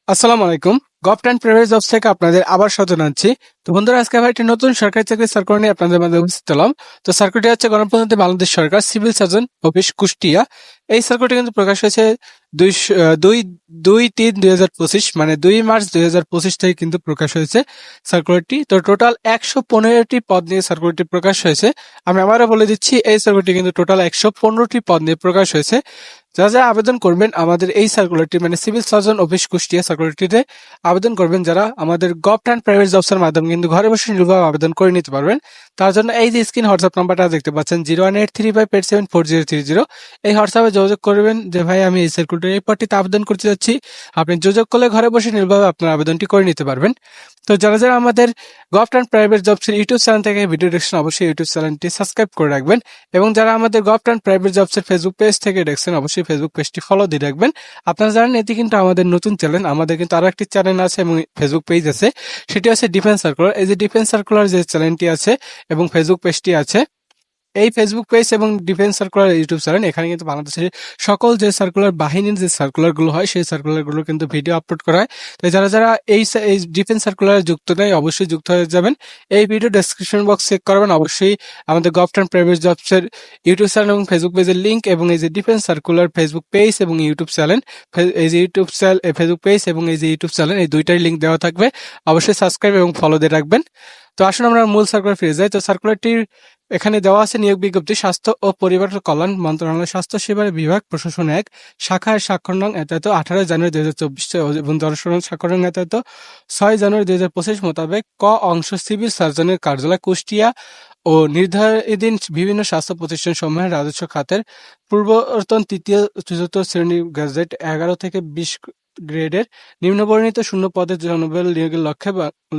আসসালামু আলাইকুম। Government and private jobs থেকে আপনাদের আবার স্বাগত জানাচ্ছি। তো বন্ধুরা, আজকে আবার একটি নতুন সরকারি চাকরির সার্কুলার নিয়ে আপনাদের মাঝে উপস্থিত হলাম। তো সার্কুলারটি হচ্ছে গণপ্রজাতন্ত্রী বাংলাদেশ সরকার সিভিল সার্জন অফিস কুষ্টিয়া। এই সার্কুলারটি কিন্তু প্রকাশ হয়েছে 2/3/2025, মানে 2 মার্চ 2025 থেকে কিন্তু প্রকাশ হয়েছে সার্কুলারটি। তো টোটাল 115টি পদ নিয়ে সার্কুলারটি প্রকাশ হয়েছে। আমি আবারও বলে দিচ্ছি, এই সার্কুলারটি কিন্তু টোটাল 115টি পদ নিয়ে প্রকাশ হয়েছে। যারা যারা আবেদন করবেন আমাদের এই সার্কুলারটি, মানে সিভিল সার্জন অফিস কুষ্টিয়া সার্কুলারটিতে আবেদন করবেন, যারা আমাদের গভর্নমেন্ট অ্যান্ড প্রাইভেট জবসের মাধ্যমে কিন্তু ঘরে বসে নির্ভরভাবে আবেদন করে নিতে পারবেন। তার জন্য এই যে স্ক্রিন হোয়াটসঅ্যাপ নাম্বারটা দেখতে পাচ্ছেন 01835874030, এই হোয়াটসঅ্যাপে যোগাযোগ করবেন যে ভাই আমি এই সার্কুলার এই পদটিতে আবেদন করতে যাচ্ছি। আপনি যোগাযোগ করলে ঘরে বসে নির্ভরভাবে আপনার আবেদনটি করে নিতে পারবেন। তো যারা যারা আমাদের গভর্নমেন্ট অ্যান্ড প্রাইভেট জবসের ইউটিউব চ্যানেল থেকে ভিডিও দেখছেন, অবশ্যই ইউটিউব চ্যানেলটি সাবস্ক্রাইব করে রাখবেন। এবং যারা আমাদের গভর্নমেন্ট অ্যান্ড প্রাইভেট জবসের ফেসবুক পেজ থেকে দেখছেন, অবশ্যই ফেসবুক পেজটি ফলো দিয়ে রাখবেন। আপনারা জানেন এটি কিন্তু আমাদের নতুন চ্যানেল। আমাদের কিন্তু আরো একটি চ্যানেল আছে এবং ফেসবুক পেজ আছে, সেটি হচ্ছে ডিফেন্স সার্কুলার। এই যে ডিফেন্স সার্কুলার যে চ্যানেলটি আছে এবং ফেসবুক পেজটি আছে, এই ফেসবুক পেজ এবং ডিফেন্স সার্কুলার ইউটিউব চ্যানেল, এখানে কিন্তু বাংলাদেশের সকল যে সার্কুলার বাহিনীর যে সার্কুলার গুলো হয় সেই সার্কুলার গুলো কিন্তু ভিডিও আপলোড করা হয়। তো যারা যারা এই ডিফেন্স সার্কুলার যুক্ত নেই, অবশ্যই যুক্ত হয়ে যাবেন। এই ভিডিও ডেসক্রিপশন বক্স চেক করবেন, অবশ্যই আমাদের গভর্নমেন্ট প্রাইভেট জবসের ইউটিউব চ্যানেল এবং ফেসবুক পেজের লিঙ্ক এবং এই যে ডিফেন্স সার্কুলার ফেসবুক পেজ এবং ইউটিউব চ্যানেল, এই যে ইউটিউব চ্যানেল ফেসবুক পেজ এবং এই যে ইউটিউব চ্যানেল, এই দুইটাই লিঙ্ক দেওয়া থাকবে। অবশ্যই সাবস্ক্রাইব এবং ফলো দিয়ে রাখবেন। তো আসুন আমরা মূল সার্কুলার ফিরে যাই। তো সার্কুলারটির এখানে দেওয়া আছে নিয়োগ বিজ্ঞপ্তি, স্বাস্থ্য ও পরিবার কল্যাণ মন্ত্রণালয়, স্বাস্থ্য সেবা বিভাগ, প্রশাসন ১, শাখার স্বাক্ষর নং এত 18 জানুয়ারি 2024 এবং দর্শন স্বাক্ষর নং এত 6 জানুয়ারি 2025 মোতাবেক ক অংশ সিভিল সার্জনের কার্যালয় কুষ্টিয়া ও নির্ধারিত বিভিন্ন স্বাস্থ্য প্রতিষ্ঠান সমূহের রাজস্ব খাতের পূর্ববর্তন তৃতীয় চতুর্থ শ্রেণী গ্যাজেট 11 থেকে 20 গ্রেডের নিম্নবর্ণিত শূন্য পদের জনবল নিয়োগের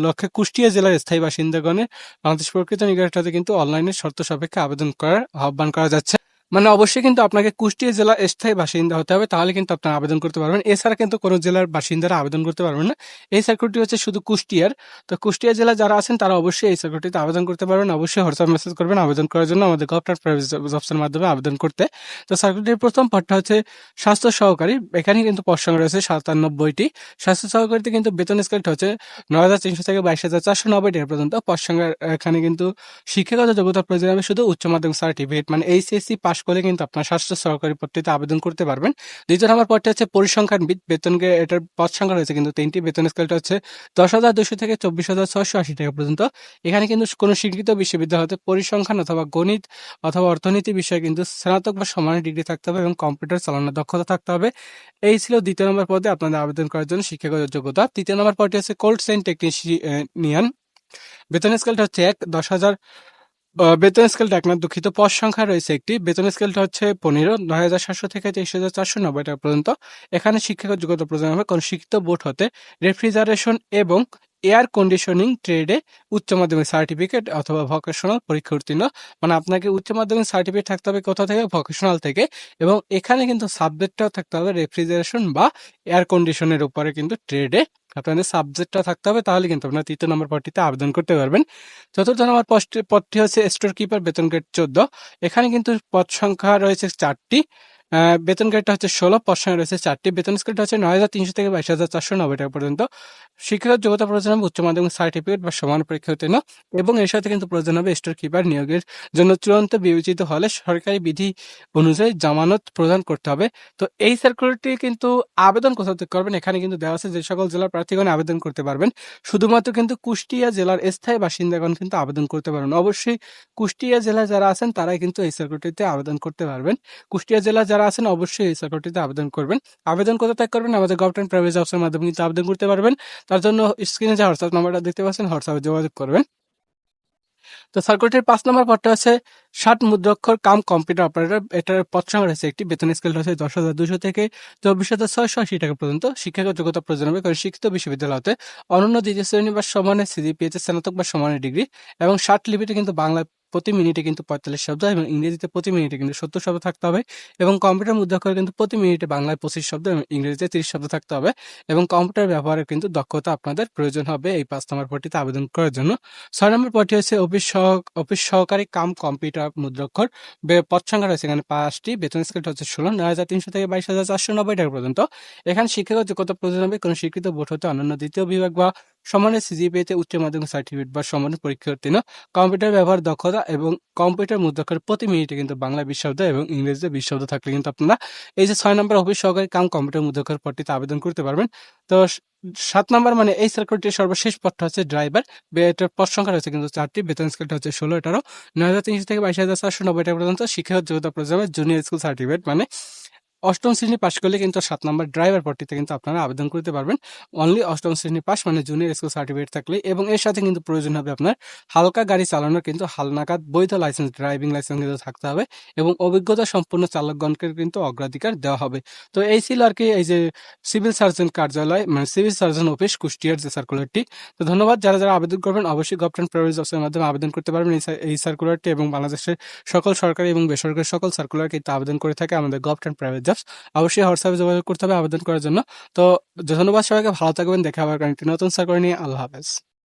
লক্ষ্যে কুষ্টিয়া জেলার স্থায়ী বাসিন্দাগণের বাংলাদেশ প্রকৃত নিকটে কিন্তু অনলাইনে শর্ত সাপেক্ষে আবেদন করার আহ্বান করা যাচ্ছে। মানে অবশ্যই কিন্তু আপনাকে কুষ্টিয়া জেলার স্থায়ী বাসিন্দা হতে হবে, তাহলে কিন্তু আপনারা আবেদন করতে পারবেন। এছাড়া কিন্তু কোনো জেলার বাসিন্দারা আবেদন করতে পারবেন না। এই সার্কুলারটি হচ্ছে শুধু কুষ্টিয়ার। তো কুষ্টিয়া জেলা যারা আছেন তারা অবশ্যই এই সার্কুলারটিতে আবেদন করতে পারবেন। অবশ্যই হোয়াটসঅ্যাপ মেসেজ করবেন আবেদন করার জন্য, আমাদের গভর্নমেন্ট প্রাইভেট জবসের মাধ্যমে আবেদন করতে। তো সার্কুলারটির প্রথম পদটা হচ্ছে স্বাস্থ্য সহকারী। এখানে কিন্তু পদ সংখ্যা রয়েছে 97টি। স্বাস্থ্য সহকারীতে কিন্তু বেতন স্কেলটা হচ্ছে 9,300 থেকে 22,490 টাকা পর্যন্ত। পদ সংখ্যা এখানে কিন্তু শিক্ষাগত যোগ্যতা প্রয়োজন হবে শুধু উচ্চ মাধ্যমিক সার্টিফিকেট, মানে এইচএসসি পাস করলে কিন্তু আপনার স্বাস্থ্য সহকারী পদটিতে আবেদন করতে পারবেন। দ্বিতীয় নম্বর পদটি হচ্ছে পরিসংখ্যানবিদ। এটার পদ সংখ্যা রয়েছে কিন্তু 3টি। বেতন স্কেলটা হচ্ছে 10,200 থেকে 24,680 টাকা পর্যন্ত। এখানে কিন্তু কোনো স্বীকৃত বিশ্ববিদ্যালয় হতে পরিসংখ্যান অথবা গণিত অথবা অর্থনীতি বিষয়ে কিন্তু স্নাতক বা সমান ডিগ্রি থাকতে হবে এবং কম্পিউটার চালানোর দক্ষতা থাকতে হবে। এই ছিল দ্বিতীয় নম্বর পদে আপনাদের আবেদন করার জন্য শিক্ষাগত যোগ্যতা। তৃতীয় নম্বর পদটি হচ্ছে কোল্ড চেইন টেকনিশিয়ান। বেতন স্কেলটা হচ্ছে 10,000। বেতন স্কেলটা এক না, দুঃখিত, পদ সংখ্যা রয়েছে একটি। বেতন স্কেলটা হচ্ছে 15, 9,700 থেকে 23,490 টাকা পর্যন্ত। এখানে শিক্ষাগত যোগ্যতা প্রয়োজন হবে কোন শিক্ষিত বোর্ড হতে রেফ্রিজারেশন এবং এয়ার কন্ডিশনিং ট্রেডে উচ্চ মাধ্যমিক সার্টিফিকেট অথবা ভোকেশনাল পরীক্ষা উত্তীর্ণ। মানে আপনাকে উচ্চ মাধ্যমিক সার্টিফিকেট থাকতে হবে কোথা থেকে? ভোকেশনাল থেকে। এবং এখানে কিন্তু সাবজেক্টটাও থাকতে হবে রেফ্রিজারেশন বা এয়ার কন্ডিশনের উপরে কিন্তু ট্রেডে আপনাদের সাবজেক্টটা থাকতে হবে, তাহলে কিন্তু আপনার তৃতীয় নম্বর পদটিতে আবেদন করতে পারবেন। চতুর্থ নম্বর পদটি হচ্ছে স্টোর কিপার। বেতন গ্রেড 14। এখানে কিন্তু পদ সংখ্যা রয়েছে 4টি। বেতন গ্রেডটা হচ্ছে 16, পদ সংখ্যা রয়েছে 4টি। বেতন স্কেলটা হচ্ছে 9,300 থেকে 22,490 টাকা পর্যন্ত। শিক্ষাগত যোগ্যতা প্রয়োজন হবে উচ্চ মাধ্যমিক সার্টিফিকেট বা সমান পরীক্ষা উত্তীর্ণ। এবং এর সাথে কিন্তু প্রয়োজন হবে স্টোর কিপার নিয়োগের জন্য চূড়ান্ত বিবেচিত হলে সরকারি বিধি অনুযায়ী জামানত প্রদান করতে হবে। তো এই সার্কুলারটি কিন্তু আবেদন কোথা থেকে করবেন এখানে কিন্তু দেওয়া আছে যে সকল জেলার প্রার্থীগণ আবেদন করতে পারবেন। শুধুমাত্র কিন্তু কুষ্টিয়া জেলার স্থায়ী বাসিন্দাগণ কিন্তু আবেদন করতে পারবেন। অবশ্যই কুষ্টিয়া জেলায় যারা আছেন তারাই কিন্তু এই সার্কুলারটিতে আবেদন করতে পারবেন। কুষ্টিয়া জেলা যারা আছেন অবশ্যই এই সার্কুলারটিতে আবেদন করবেন। আবেদন কোথা থেকে করবেন? আমাদের গভর্নমেন্ট প্রাইভেট জবসের মাধ্যমে কিন্তু আবেদন করতে পারবেন। তার জন্য স্ক্রিনে যে হোয়াটসঅ্যাপ নাম্বারটা দেখতে পাচ্ছেন, হোয়াটসঅ্যাপে যোগাযোগ করবেন। তো সার্কুলারটির 5 নম্বর পদটা হচ্ছে 60 মুদ্রাক্ষর কাম কম্পিউটার অপারেটর। এটার পদ সংখ্যা রয়েছে একটি। বেতন স্কেল হচ্ছে 10,200 থেকে 24,680 টাকা পর্যন্ত। শিক্ষাগত যোগ্যতা প্রয়োজন হবে কারণ শিক্ষিত বিশ্ববিদ্যালয় হতে অনন্য দ্বিতীয় শ্রেণী বা সমানের সিজিপিএতে স্নাতক বা সমানের ডিগ্রি এবং 60 লিপিতে কিন্তু বাংলা প্রতি মিনিটে কিন্তু 45 শব্দ এবং ইংরেজিতে প্রতি মিনিটে কিন্তু 70 শব্দ থাকতে হবে এবং কম্পিউটার মুদ্রাক্ষরে কিন্তু প্রতি মিনিটে বাংলায় 25 শব্দ এবং ইংরেজিতে 30 শব্দ থাকতে হবে এবং কম্পিউটার ব্যবহারের কিন্তু দক্ষতা আপনাদের প্রয়োজন হবে এই 5 নম্বর পদটিতে আবেদন করার জন্য। 6 নম্বর পদটি হচ্ছে অফিস সহকারী কাম কম্পিউটার মুদ্রাক্ষর। পদ সংখ্যা রয়েছে এখানে 5টি, বেতন স্কেলটা হচ্ছে 16,9,300 থেকে 22,490 টাকা পর্যন্ত। এখানে শিক্ষাগত যোগ্যতা প্রয়োজন হবে কোনো স্বীকৃত বোর্ড হতে অন্যান্য দ্বিতীয় বিভাগ বা সমানের সিজিপিএতে উচ্চ মাধ্যমিক সার্টিফিকেট বা সমানের পরীক্ষা উত্তীর্ণ, কম্পিউটার ব্যবহার দক্ষতা এবং কম্পিউটার মুদ্রাক্ষর প্রতি মিনিটে কিন্তু বাংলা 20 শব্দ এবং ইংরেজিতে 20 শব্দ থাকলে কিন্তু আপনারা এই যে 6 নম্বর অফিস সহকারী কাম কম্পিউটার মুদ্রাক্ষর পদটিতে আবেদন করতে পারবেন। তো 7 নম্বর মানে এই সার্কুলটির সর্বশেষ পদটা হচ্ছে ড্রাইভার। এটার পদ সংখ্যা রয়েছে কিন্তু 4টি, বেতন স্কেলটা হচ্ছে 16, এটারও 9,300 থেকে 22,490 টাকা পর্যন্ত। শিক্ষাগত যোগ্যতা প্রয়োজন হবে জুনিয়র স্কুল সার্টিফিকেট, মানে 8ম শ্রেণী পাশ করলে কিন্তু 7 নম্বর ড্রাইভার পদটিতে কিন্তু আপনারা আবেদন করতে পারবেন। অনলি 8ম শ্রেণী পাস মানে জুনিয়র স্কুল সার্টিফিকেট থাকলে, এবং এর সাথে কিন্তু প্রয়োজন হবে আপনার হালকা গাড়ি চালানোর কিন্তু হালনাগাদ বৈধ লাইসেন্স, ড্রাইভিং লাইসেন্স কিন্তু থাকতে হবে এবং অভিজ্ঞতা সম্পন্ন চালকগণকে কিন্তু অগ্রাধিকার দেওয়া হবে। তো এই ছিল আর কি এই যে সিভিল সার্জন কার্যালয় মানে সিভিল সার্জন অফিস কুষ্টিয়ার যে সার্কুলারটি। তো ধন্যবাদ। যারা যারা আবেদন করবেন অবশ্যই গভর্নমেন্ট প্রাইভেট জবসের মাধ্যমে আবেদন করতে পারবেন এই সার্কুলারটি, এবং বাংলাদেশের সকল সরকারি এবং বেসরকারি সকল সার্কুলার কিন্তু আবেদন করে থাকে আমাদের গভর্নমেন্ট প্রাইভেট জবস। অবশ্যই হোয়াটসঅ্যাপে যোগাযোগ করতে হবে আবেদন করার জন্য। তো ধন্যবাদ সবাইকে, ভালো থাকবেন, দেখা হবে একটি নতুন সার্কুলার নিয়ে। আল্লাহ হাফেজ।